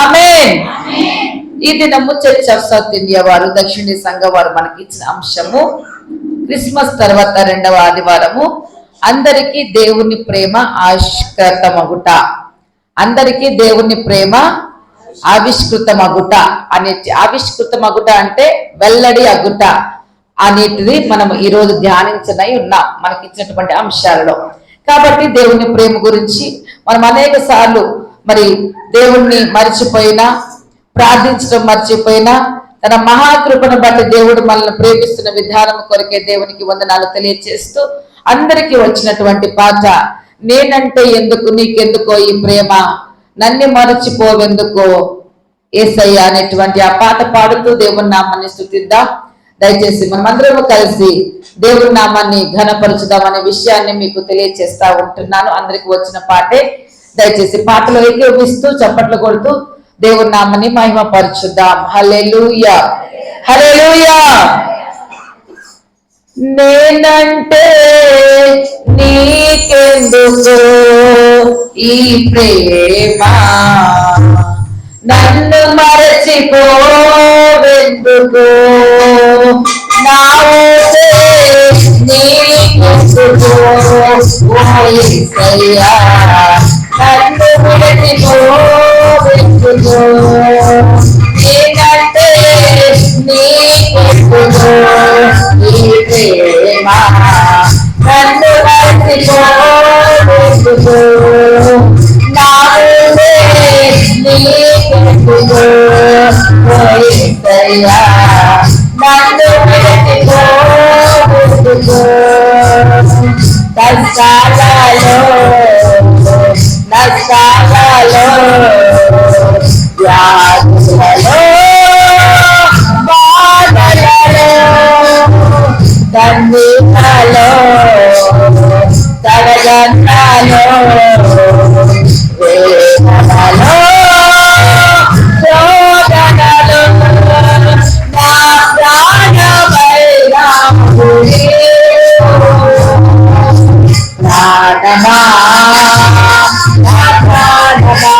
ఆమేన్. ఈ దినము church of south India వారు దక్షిణ సంఘ వారు మనకి ఇచ్చిన అంశము క్రిస్మస్ తర్వాత రెండవ ఆదివారము అందరికీ దేవుని ప్రేమ ఆవిష్కృతమగుట. అందరికీ దేవుని ప్రేమ ఆవిష్కృతమగుట అనే ఆవిష్కృతమగుట అంటే వెల్లడి అగుట అనేటిది మనం ఈరోజు ధ్యానించనై ఉన్నాం మనకి ఇచ్చినటువంటి అంశాలలో. కాబట్టి దేవుని ప్రేమ గురించి మనం అనేక సార్లు మరి దేవుణ్ణి మర్చిపోయినా, ప్రార్థించడం మర్చిపోయినా, తన మహాకృపను బట్టి దేవుడు మనల్ని ప్రేమిస్తున్న విధానం కొరకే దేవునికి వందనాలు తెలియజేస్తూ అందరికీ వచ్చినటువంటి పాట నేనంటే ఎందుకు నీకెందుకో ఈ ప్రేమ, నన్ను మరచిపోవెందుకో యేసయ్య అనేటువంటి ఆ పాట పాడుతూ దేవుని నామాన్ని స్తుతిద్దాం. దయచేసి మనమందరము కలిసి దేవుని నామాన్ని ఘనపరచుదాం అనే విషయాన్ని మీకు తెలియజేస్తా ఉంటున్నాను. అందరికి వచ్చిన పాటే. దయచేసి పాటలు ఏకీభవిస్తూ చప్పట్లు కొడుతూ దేవుని నామాన్ని మహిమపరచుదాం. హల్లెలూయా, హల్లెలూయా. నేనంటే నీకెందుకు ఈ ప్రేమ, నన్ను మరచిపోవెందుకు, నా ఊసే నీకెందుకు ఓ యేసయ్యా, నన్ను విడిచిపోవెందుకు, నేనంటే నీకెందుకు ఈ ప్రేమ, నన్ను మరచిపోవెందుకు, నా ఊసే నీకెందుకు ఓ యేసయ్యా, నన్ను విడిచిపోవెందుకు. కష్టాలలో నష్టాలలో వ్యాధులలో బాధలలో కన్నీళ్ళలో తడగంటలో వేదనలో శోధనలో నా ప్రాణమైన ప్రాణమా, నా ప్రాణమా,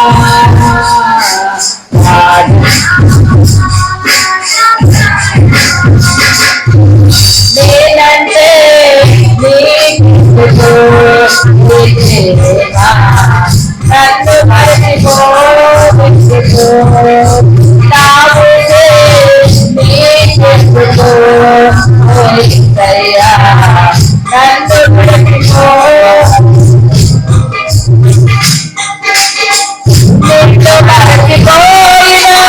నేనంటే నీకెందుకు ఈ ప్రేమ, నన్ను మరచిపోవెందుకు, నా ఊసే నీకెందుకు ఓ యేసయ్యా, నన్ను విడిచిపో. నిన్ను మరచిపోయినా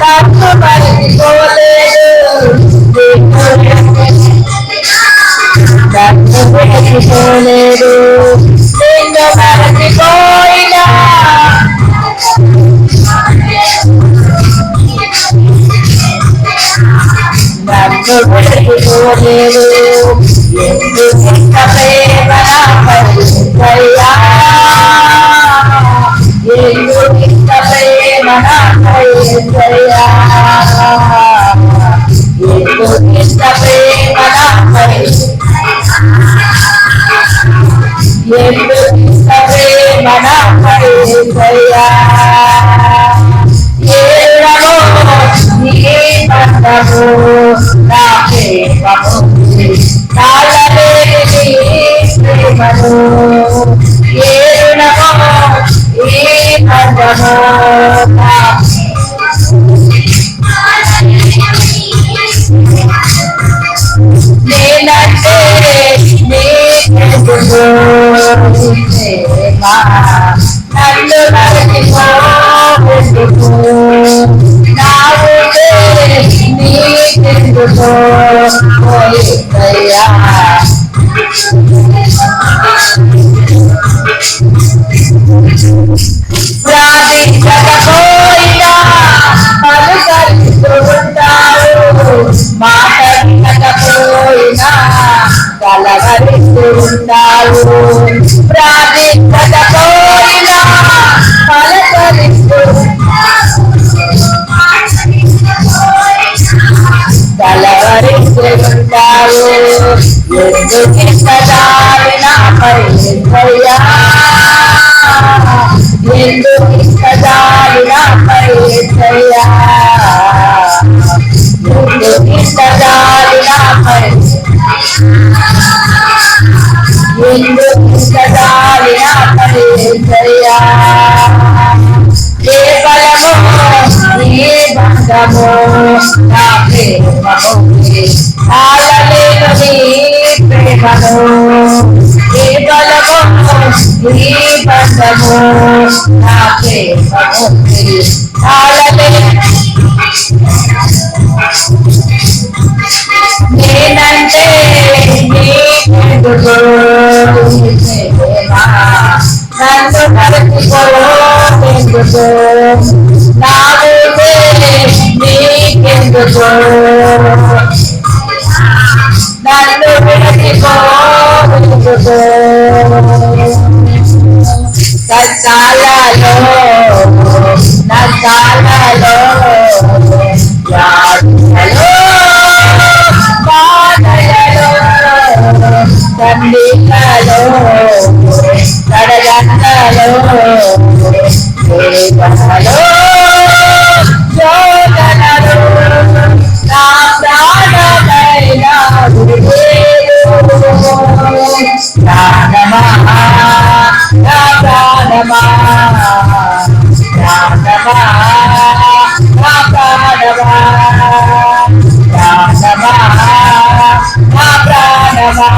నన్ను మరచిపోలేదు, నన్ను విడిచిపోలేదు, నిన్ను మరచిపోయినా నన్ను విడిచిపోలేదు. ఎందుకింత ప్రేమ నాపై యేసయ్యా, ఎందుకింత ప్రేమ నాపై యేసయ్యా, ఎందుకింత ప్రేమ నాపై, ఎందుకింత ప్రేమ నాపై యేసయ్యా, ఏడవో నీ బంధము నా ప్రేమము కాలలేని ప్రేమను, ఏడవో ఈ బంధము నా నేనంటే నీకెందుకు ప్రేమ, నన్ను మరచిపోవెందుకు, నా ఊసే నీకెందుకు ఓ యేసయ్యా, ప్రార్థించకపోయినా పలుకరిస్తూ ఉంటావు, మాట వినకపోయినా కలవరిస్తూ ఉంటావు, ప్రార్థించకపోయినా పలుకరిస్తూ కలవరిస్తూ ఉంటావు, ఎందుకింత జాలి నాపై యేసయ్యా, ఎందుకింత జాలి నాపై నిండు ఆపరేసయ్యా ఏ బలమో ఏ బంధమో నా ప్రేమముకి ఆలలేను నీ ప్రేమను ఏ బలమో ఏ బంధమో నా ప్రేమముకి ఆలలేను నేనంటే నీకెందుకు నన్ను మరచిపోవెందుకు నా ఊహే నీకెందుకు నన్ను విడిచిపోవెందుకు కష్టాలలో నష్టాలలో యాతనలో బాధలలో కన్నీళ్ళలో కడగంటలో వేదనలో శోధనలో నా ప్రాణమైన ప్రాణమా నా ప్రాణమా ప్రాణమా నా ప్రాణమా ప్రాణమా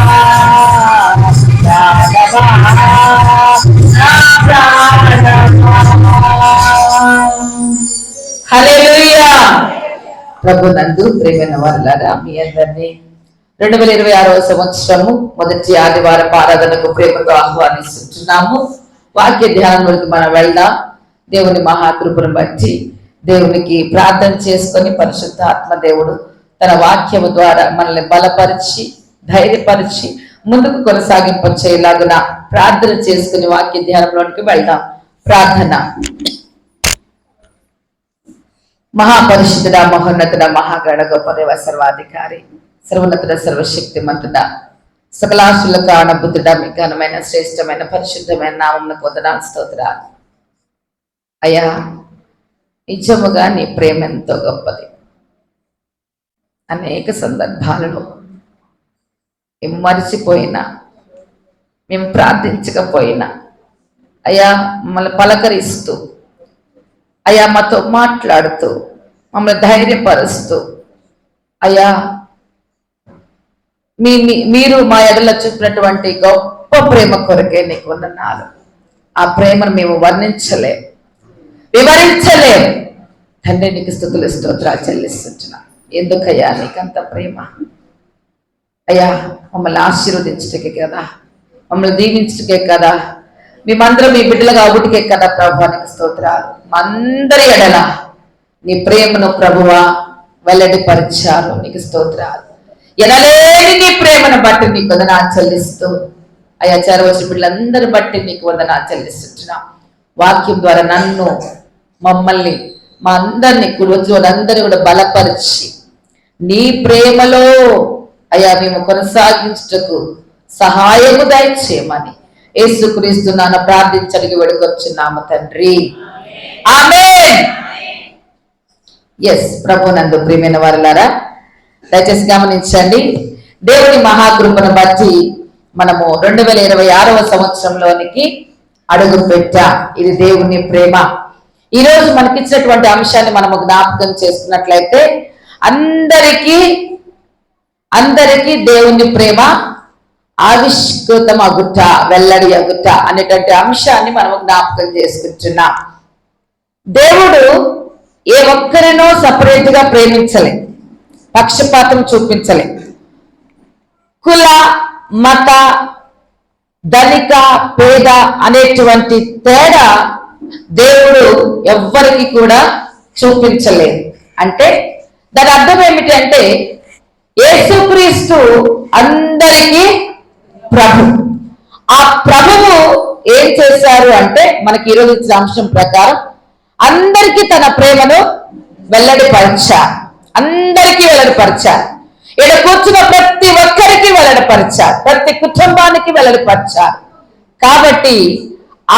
నా ప్రాణమా హల్లెలూయా. ప్రభునందు ప్రియమైన వారులారా, మీ అందరినీ 2026వ సంవత్సరము మొదటి ఆదివారం ఆరాధనకు ప్రేమతో ఆహ్వానిస్తున్నాము. వాక్య ధ్యానంలోకి మనం వెళ్దాం. దేవుని మహాకృపను బట్టి దేవునికి ప్రార్థన చేసుకొని పరిశుద్ధ ఆత్మదేవుడు తన వాక్యము ద్వారా మనల్ని బలపరిచి ధైర్యపరిచి ముందుకు కొనసాగింప చేయలాగున ప్రార్థన చేసుకుని వాక్య ధ్యానంలోనికి వెళ్దాం. ప్రార్థన. మహాపరిశుద్ధుడ, మహోన్నతుడ, మహాగణ గొప్ప దేవ, సర్వాధికారి, సర్వోన్నతుడ, సర్వశక్తిమంతుడ, సకలాశులకు ఆనబుద్ధుడ, మీ ఘనమైన శ్రేష్టమైన పరిశుద్ధమైన నామమునకు వందనాలు, స్తోత్రాలు. అయ్యా, నిజముగా నీ ప్రేమ ఎంతో గొప్పది. అనేక సందర్భాలలో మేము మరిచిపోయినా, మేము ప్రార్థించకపోయినా అయ్యా మమ్మల్ని పలకరిస్తూ, అయ్యా మాతో మాట్లాడుతూ, మమ్మల్ని ధైర్యపరుస్తూ, అయ్యా మీరు మా ఎడల చూపినటువంటి గొప్ప ప్రేమ కొరకే నీకు వందనాలు. ఆ ప్రేమను మేము వర్ణించలేం, వివరించలేం. తండ్రి నీకు స్తుతులు స్తోత్రాలు చెల్లిస్తున్నాం. ఎందుకయ్యా నీకంత ప్రేమ? అయ్యా మమ్మల్ని ఆశీర్వదించటకే కదా, మమ్మల్ని దీవించటకే కదా, మేమందరం మీ బిడ్డలుగా అవుటికే కదా ప్రభు. నీకు స్తోత్రాలు. అందరి ఎడల నీ ప్రేమను ప్రభువా వెల్లడిపరిచారు. నీకు స్తోత్రాలు. ఎనలేని నీ ప్రేమను బట్టి నీకు వందనాలు చెల్లిస్తూ, అయ్యా చేరవలసిన బిడ్డలందరి బట్టి నీకు వందనాలు చెల్లిస్తున్నాం. వాక్యం ద్వారా నన్ను, మమ్మల్ని, మా అందరినీ అందరినీ కూడా బలపరిచి నీ ప్రేమలో అయ్యా మేము కొనసాగించుటకు సహాయము దయచేయమని యేసుక్రీస్తు నాన్న ప్రార్థించడానికి వేడుకొచ్చున్నాము తండ్రి. ఆమేన్. ఎస్ ప్రభునందు ప్రియమైన వారులారా, దయచేసి గమనించండి. దేవుని మహాకృపను బట్టి మనము 2026వ సంవత్సరంలోనికి అడుగు పెట్టా. ఇది దేవుని ప్రేమ. ఈ రోజు మనకిచ్చినటువంటి అంశాన్ని మనము జ్ఞాపకం చేసుకున్నట్లయితే అందరికీ దేవుని ప్రేమ ఆవిష్కృతం అగుట, వెల్లడి అగుట అనేటువంటి అంశాన్ని మనము జ్ఞాపకం చేసుకుంటున్నాం. దేవుడు ఏ ఒక్కరినో సపరేట్ గా ప్రేమించలే, పక్షపాతం చూపించలే. కుల, మత, ధనిక, పేద అనేటువంటి తేడా దేవుడు ఎవ్వరికి కూడా చూపించలేదు. అంటే దాని అర్థం ఏమిటి అంటే యేసుక్రీస్తు అందరికీ ప్రభు. ఆ ప్రభువు ఏం చేశారు అంటే మనకి ఈరోజు ఇచ్చిన అంశం ప్రకారం అందరికీ తన ప్రేమను వెల్లడిపరిచారు. అందరికీ వెల్లడిపరిచారు. ఇక్కడ కూర్చున్న ప్రతి ఒక్కరికి వెల్లడిపరిచారు. ప్రతి కుటుంబానికి వెల్లడిపరిచారు. కాబట్టి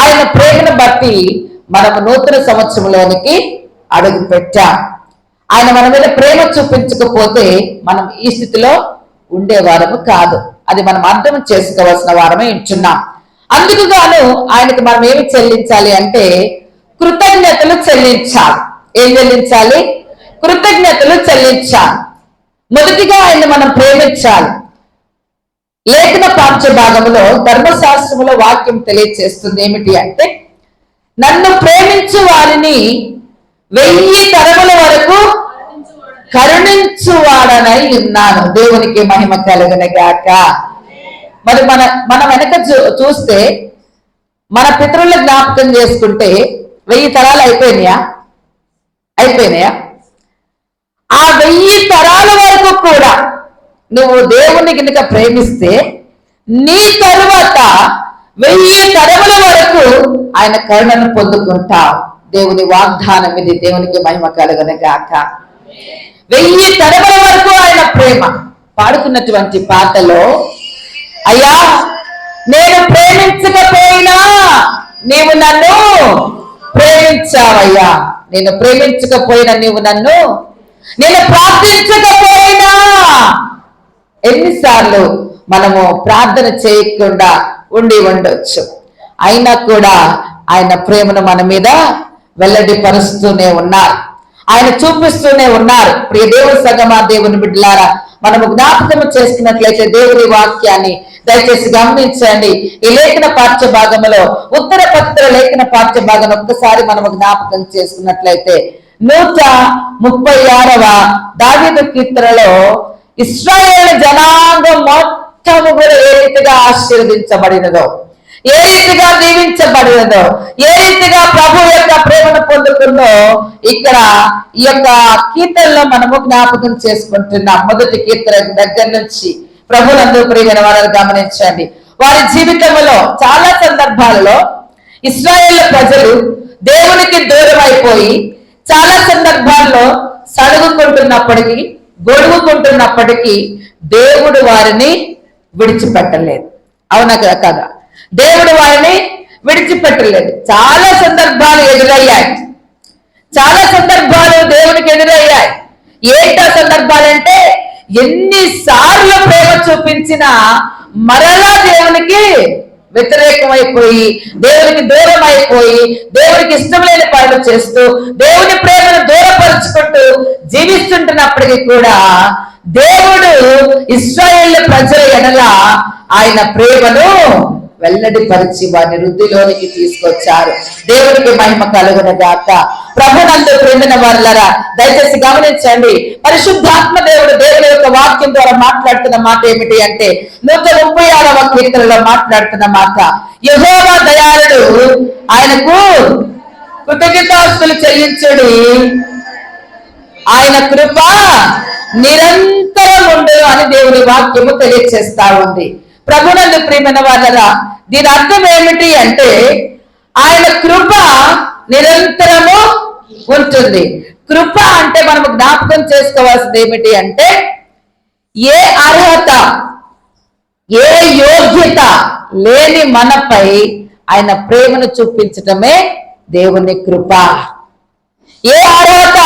ఆయన ప్రేమను బట్టి మనము నూతన సంవత్సరంలోనికి అడుగు పెట్టాం. ఆయన మన మీద ప్రేమ చూపించకపోతే మనం ఈ స్థితిలో ఉండేవారము కాదు. అది మనం అర్థం చేసుకోవాల్సిన వారమే ఉంటున్నాం. అందుకు గాను ఆయనకు మనం ఏమి చెల్లించాలి అంటే కృతజ్ఞతలు చెల్లించాలి. ఏం చెల్లించాలి? కృతజ్ఞతలు చెల్లించాలి. మొదటిగా ఆయన్ని మనం ప్రేమించాలి. లేఖన పాఠ్య భాగంలో ధర్మశాస్త్రములో వాక్యం తెలియజేస్తుంది ఏమిటి అంటే, నన్ను ప్రేమించు వారిని 1000 తరముల వరకు కరుణించువాడనై ఉన్నాను. దేవునికి మహిమ కలుగును గాక. మరి మన వెనక చూస్తే మన పితరుల జ్ఞాపకం చేసుకుంటే 1000 తరాలు అయిపోయినాయా? ఆ 1000 తరాల వరకు కూడా నువ్వు దేవుని కనుక ప్రేమిస్తే నీ తరువాత 1000 తరముల వరకు ఆయన కరుణను పొందుకుంటావు. దేవుని వాగ్దానం ఇది. దేవునికి మహిమ కలుగును గాక. 1000 తరముల వరకు ఆయన ప్రేమ. పాడుకున్నటువంటి పాటలో, అయ్యా నేను ప్రేమించకపోయినా నీవు నన్ను ప్రేమించావయ్యా, నేను ప్రేమించకపోయినా నీవు నన్ను, నేను ప్రార్థించకపోయినా. ఎన్నిసార్లు మనము ప్రార్థన చేయకుండా ఉండి ఉండొచ్చు, అయినా కూడా ఆయన ప్రేమను మన మీద వెల్లడిపరుస్తూనే ఉన్నారు, ఆయన చూపిస్తూనే ఉన్నారు. ప్రియ దేవుని సంగమా, దేవుని బిడ్డలారా, మనము జ్ఞాపకం చేసుకున్నట్లయితే దేవుని వాక్యాన్ని దయచేసి గమనించండి. ఈ లేఖన పాఠ్య భాగంలో, ఉత్తర పత్ర లేఖన పాఠ్య భాగం ఒక్కసారి మనము జ్ఞాపకం చేసుకున్నట్లయితే 136వ దావీదు కీర్తనలో ఇశ్రాయేలు జనాంగం మొత్తము కూడా ఏ రీతిగా ఆశీర్వదించబడినదో, ఏ రీతిగా దీవించబడినదో, ఏ రీతిగా ప్రభు యొక్క ప్రేమను పొందుతుందో ఇక్కడ ఈ యొక్క కీర్తనలో మనము జ్ఞాపకం చేసుకుంటున్నాం. మొదటి కీర్తన దగ్గర నుంచి ప్రభునందు ప్రియమైన వారు గమనించండి. వారి జీవితంలో చాలా సందర్భాలలో ఇశ్రాయేలు ప్రజలు దేవునికి దూరం అయిపోయి చాలా సందర్భాల్లో సడుగుకుంటున్నప్పటికీ, గొడుగుకుంటున్నప్పటికీ దేవుడు వారిని విడిచిపెట్టలేదు. అవునా కదా? దేవుడు వారిని విడిచిపెట్టలేదు. చాలా సందర్భాలు ఎదురయ్యాయి, చాలా సందర్భాలు దేవునికి ఎదురయ్యాయి. ఏంటో సందర్భాలంటే, ఎన్నిసార్లు ప్రేమ చూపించినా మరలా దేవునికి వ్యతిరేకమైపోయి, దేవునికి దూరం అయిపోయి, దేవునికి ఇష్టం లేని పనులు చేస్తూ, దేవుని ప్రేమను దూరపరుచుకుంటూ జీవిస్తుంటున్నప్పటికీ కూడా దేవుడు ఇశ్రాయేలు ప్రజల ఎడల ఆయన ప్రేమను వెల్లడిపరిచి వారిని వృద్ధిలోనికి తీసుకొచ్చారు. దేవునికి మహిమ కలుగును గాక. ప్రభునందు ప్రేమిన వారులారా, దయచేసి గమనించండి. పరిశుద్ధాత్మ దేవుడు దేవుని యొక్క వాక్యం ద్వారా మాట్లాడుతున్న మాట ఏమిటి అంటే, 136వ కీర్తనలో మాట్లాడుతున్న మాట, యెహోవా దయాళుడు, ఆయనకు కృతజ్ఞతాస్తులు చెల్లించుడి, ఆయన కృప నిరంతరం ఉండును అని దేవుని వాక్యము తెలియజేస్తా ఉంది. ప్రభునందు ప్రియమైన వారులారా, దీని అర్థం ఏమిటి అంటే, ఆయన కృప నిరంతరము ఉంటుంది. కృప అంటే మనము జ్ఞాపకం చేసుకోవాల్సింది ఏమిటి అంటే, ఏ అర్హత, ఏ యోగ్యత లేని మనపై ఆయన ప్రేమను చూపించటమే దేవుని కృప. ఏ అర్హత,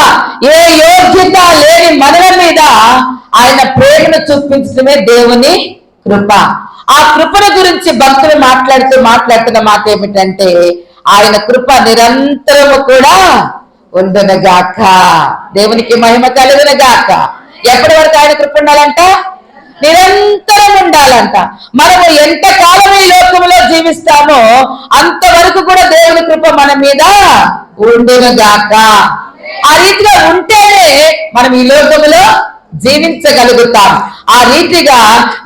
ఏ యోగ్యత లేని మనల మీద ఆయన ప్రేమను చూపించడమే దేవుని కృప. ఆ కృపను గురించి భక్తులు మాట్లాడుతున్న మాట ఏమిటంటే, ఆయన కృప నిరంతరము కూడా ఉండునుగాక. దేవునికి మహిమ కలుగునుగాక. ఎప్పటి వరకు ఆయన కృప ఉండాలంట? నిరంతరం ఉండాలంట. మనము ఎంత కాలం ఈ లోకంలో జీవిస్తామో అంతవరకు కూడా దేవుని కృప మన మీద ఉండునుగాక. ఆ రీతిగా ఉంటేనే మనం ఈ లోకంలో జీవించగలుగుతాం. ఆ రీతిగా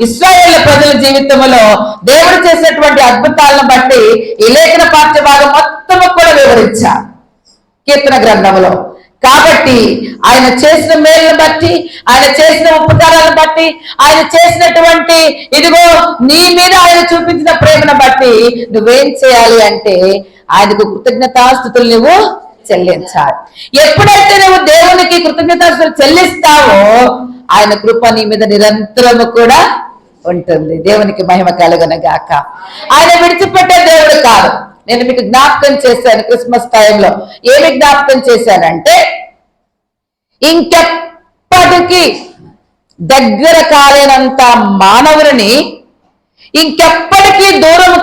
ఇశ్రాయేలు ప్రజల జీవితంలో దేవుడు చేసినటువంటి అద్భుతాలను బట్టి ఈ లేఖన పాఠ్య భాగం మొత్తము కూడా వివరించారు కీర్తన గ్రంథంలో. కాబట్టి ఆయన చేసిన మేలును బట్టి, ఆయన చేసిన ఉపకారాలను బట్టి, ఆయన చేసినటువంటి ఇదిగో నీ మీద ఆయన చూపించిన ప్రేమను బట్టి నువ్వేం చేయాలి అంటే, ఆయనకు కృతజ్ఞతాస్తుతులు నువ్వు చెల్లించాలి. ఎప్పుడైతే నువ్వు దేవునికి కృతజ్ఞతాస్తుతులు చెల్లిస్తావో ఆయన కృప నీ మీద నిరంతరము కూడా ఉంటుంది. దేవునికి మహిమ కలుగునుగాక. ఆయన విడిచిపెట్టే దేవుడు కాదు. నేను మీకు జ్ఞాపకం చేశాను క్రిస్మస్ టైంలో. ఏమి జ్ఞాపకం చేశానంటే, ఇంకెప్పటికీ దగ్గర కాలేనంత మానవుని ఇంకెప్పటికీ దూరం